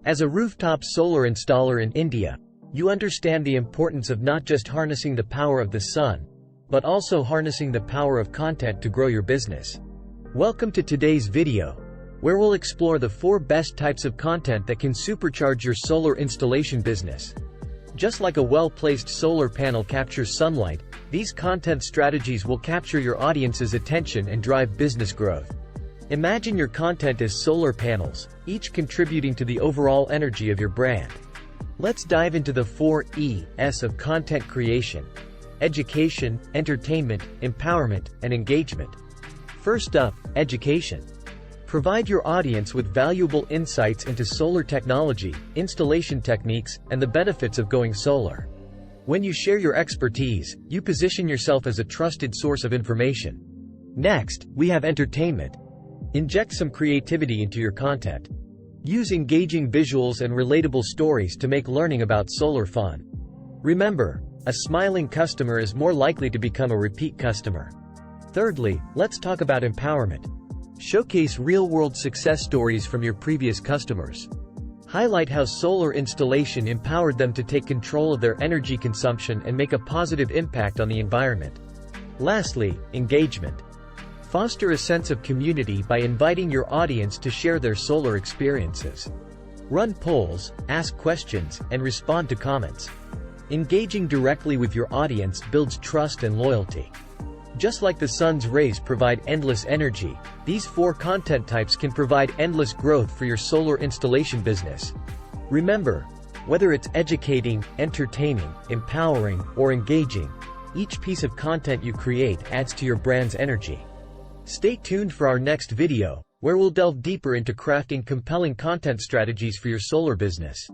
As a rooftop solar installer in India, you understand the importance of not just harnessing the power of the sun, but also harnessing the power of content to grow your business. Welcome to today's video, where we'll explore the 4 best types of content that can supercharge your solar installation business. Just like a well-placed solar panel captures sunlight, these content strategies will capture your audience's attention and drive business growth. Imagine your content as solar panels, each contributing to the overall energy of your brand. Let's dive into the 4 E's of content creation: education, entertainment, empowerment, and engagement. First up, education. Provide your audience with valuable insights into solar technology, installation techniques, and the benefits of going solar. When you share your expertise, you position yourself as a trusted source of information. Next, we have entertainment. Inject some creativity into your content. Use engaging visuals and relatable stories to make learning about solar fun. Remember, a smiling customer is more likely to become a repeat customer. Thirdly, let's talk about empowerment. Showcase real-world success stories from your previous customers. Highlight how solar installation empowered them to take control of their energy consumption and make a positive impact on the environment. Lastly, engagement. Foster a sense of community by inviting your audience to share their solar experiences. Run polls, ask questions, and respond to comments. Engaging directly with your audience builds trust and loyalty. Just like the sun's rays provide endless energy, these 4 content types can provide endless growth for your solar installation business. Remember, whether it's educating, entertaining, empowering, or engaging, each piece of content you create adds to your brand's energy. Stay tuned for our next video, where we'll delve deeper into crafting compelling content strategies for your solar business.